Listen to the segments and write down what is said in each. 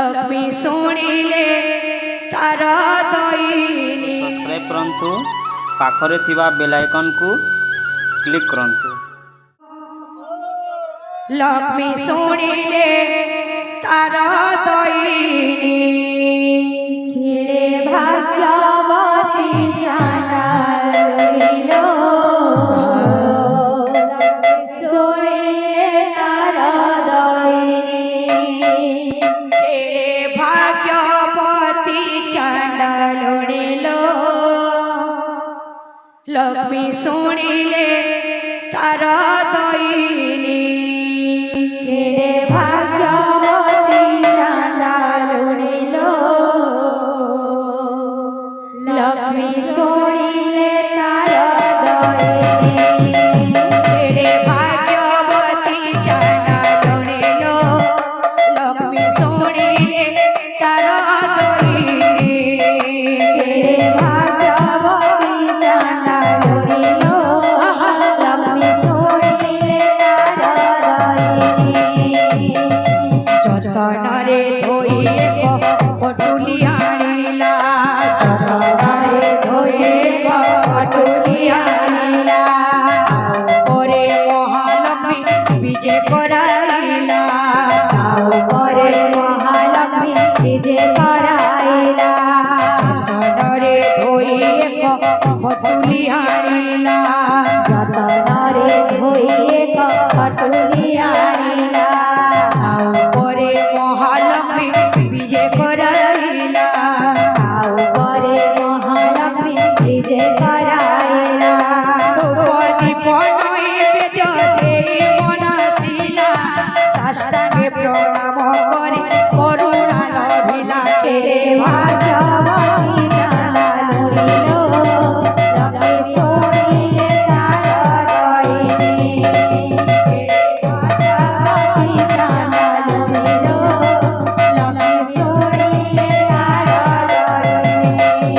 लक्ष्मी शुणिले तार दईनी। सब्सक्राइब करंतु पाखरे थिबा बेल आइकन को क्लिक करंतु। लक्ष्मी शुणिले तार दईनी। खेड़े भाग्यवती चांडाल रहिलो शुणिले तार दईनी। खेड़े भाग्यवती चांडाल रहिलो लक्ष्मी शुणिले तार दईनी। खेड़े भाग्यवती चांडाल रहिलो लक्ष्मी शुणिले तार दईनी। खेड़े भाग्यवती चांडाल रहिलो लक्ष्मी शुणिले तार दईनी। खेड़े भाग्यवती चांडाल रहिलो लक्ष्मी शुणिले तार दईनी। जतनरे धोई कटुली आनिला जतनरे धोई कटुली आनिला परे महालक्ष्मी विजय कराइला परे महालक्ष्मी विजय कराइला। जतनरे धोई कटुली आनिला जतनरे धोई कटुली आनिला परे महालक्ष्मी विजय कराइला परे महालक्ष्मी विजय कराइला। द्रौपदी बनई बेद देई मनसिला साष्टांगे प्रणाम करी करुणा लभिला। खेड़े भाग्यवती चांडाल रहिलो लक्ष्मी शुणिले तार दईनी। भाग्यवती चांडाल रहिलो लक्ष्मी शुणिले तार दईनी।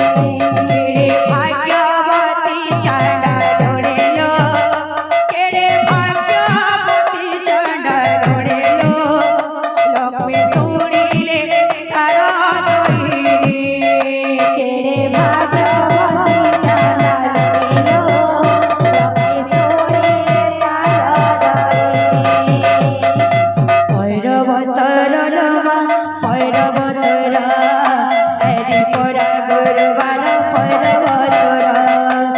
केड़े भाग्यवती चांडाल रहिलो केड़े भाग्यवती चांडाल रहिलो लक्ष्मी शुणिले तार दईनी। खेड़े भाग्यवती चांडाल रहिलो लक्ष्मी शुणिले तार दईनी। पैरवतर लमा पैरवतर आजी परा गुरुवार पैरवतर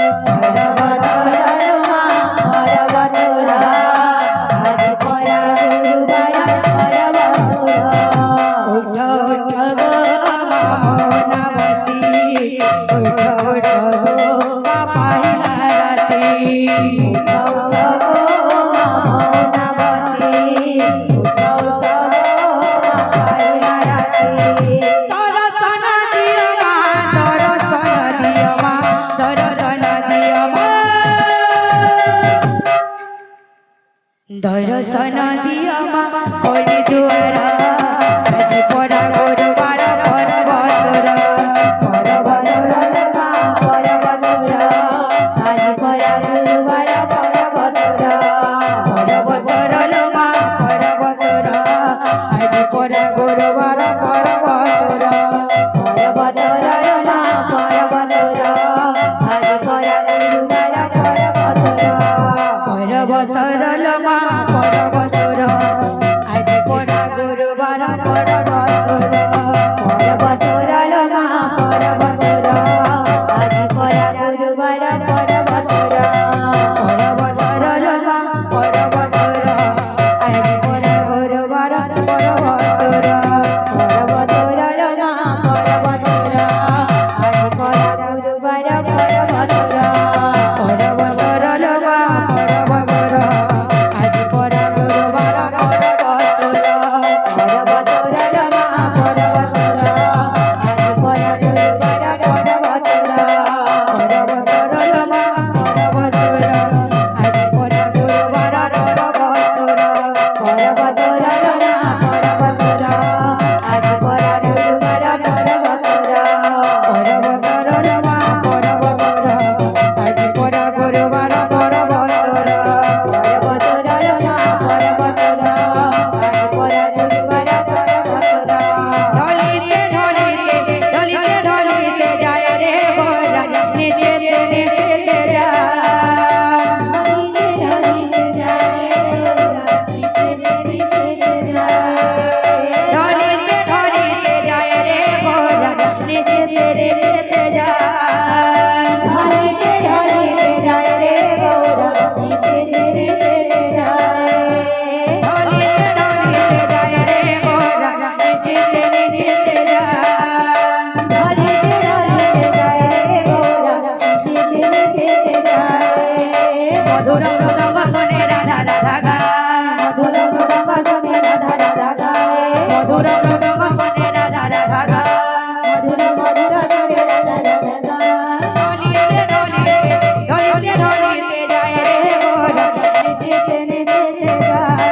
पैरवतर उठ उठ गो मामनावती उठ उठ गो मा पाहिला राती। दर्शन दियो मा दर्शन दियो मा दर्शन दियो मा दर्शन दियो मा होली दुआर आजी परा गुरुवार पर्वतर पर्वतर लमा पर्वतर आजी परा गुरुवार पर्वतर पर्वतर लमा पर्वतर आजी परा गुरुवार पर्वतर पर्वतर लमा पर्वतर आजी परा गुरुवार पर्वतर पर्वतर लमा पर्वतर आजी মধুর মৃদঙ্গ শোনে রাধা রাধা গায় মধুর মৃদঙ্গ শোনে রাধা রাধা গায় মধুর মৃদঙ্গ শোনে রাধা রাধা গায় মধুর মধুর সুরে রাধা রাধা গায় ঢলিতে ঢলিতে ঢলিতে ঢলিতে যায় রে মোর নেচেতে নেচেতে যায়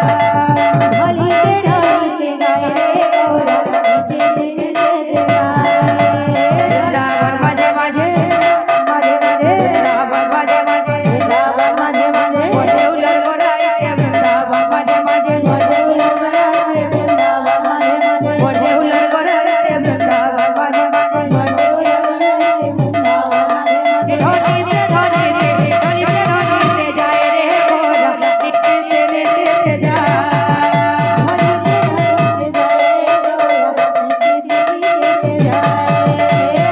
ঢলিতে ঢলিতে গায় রে গৌরা নেচেতে নেচেতে গায় বৃন্দাবন মাঝে মাঝে মাঝে মাঝে বৃন্দাবন মাঝে মাঝে বৃন্দাবন মাঝে মাঝে ওঠে উলর গোড়াইতে বৃন্দাবন মাঝে মাঝে ওঠে উলর গোড়াইতে বৃন্দাবন মাঝে মাঝে ওঠে উলর গোড়াইতে বৃন্দাবন মাঝে মাঝে ওঠে উলর গোড়াইতে বৃন্দাবন মাঝে মাঝে ঢলিতে ঢলিতে ঢলিতে ঢলিতে যায় রে মোর নেচেতে নেচেতে যায়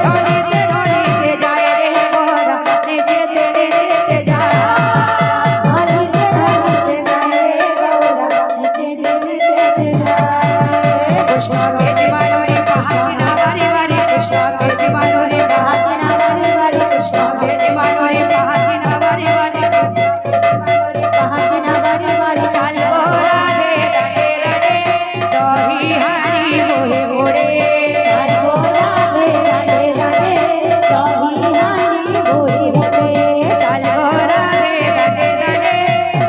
ঢলিতে ঢলিতে যায় রে মোর নেচেতে নেচেতে যায় কৃষ্ণ কেজি মানরে পাহাচিনা বাড়ি বাড়ি কৃষ্ণ কেজি মানরে পাহাচিনা বাড়ি বাড়ি কৃষ্ণ কেজি মানরে পাহাচিনা বাড়ি বাড়ি চাল গো রাধে রাধে রাধে দহি হাড়ি বহে পড়ে চাল গো রাধে রাধে রাধে দহি হাড়ি বহে পড়ে চাল গো রাধে রাধে রাধে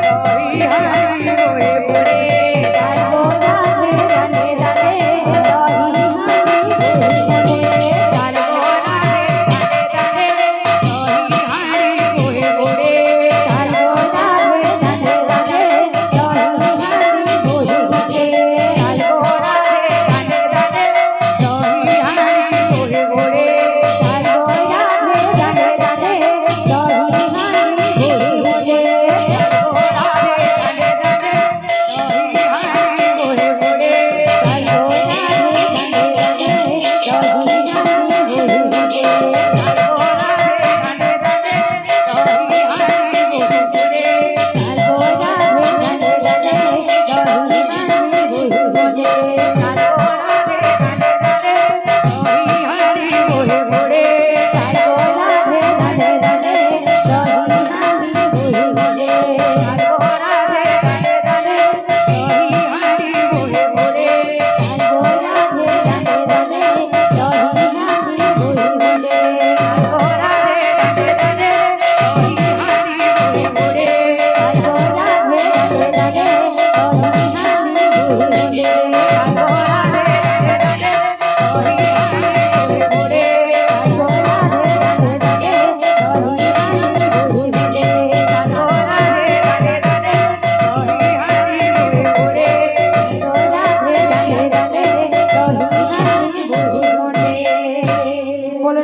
দহি হাড়ি বহে পড়ে চাল গো রাধে রাধে রাধে দহি হাড়ি বহে পড়ে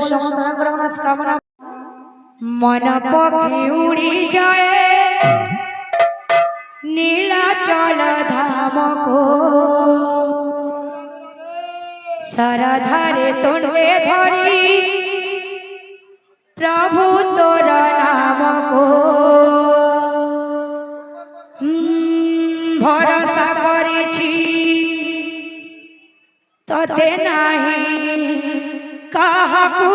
সমাধান করে মনস্কামনা মন পক্ষী উড়ি যায় নীলাচল ধামকো সারাধারে তুণ্ডে ধরি প্রভু তোর নামকো ভরসা করেছি ততে নাহি কাহাকু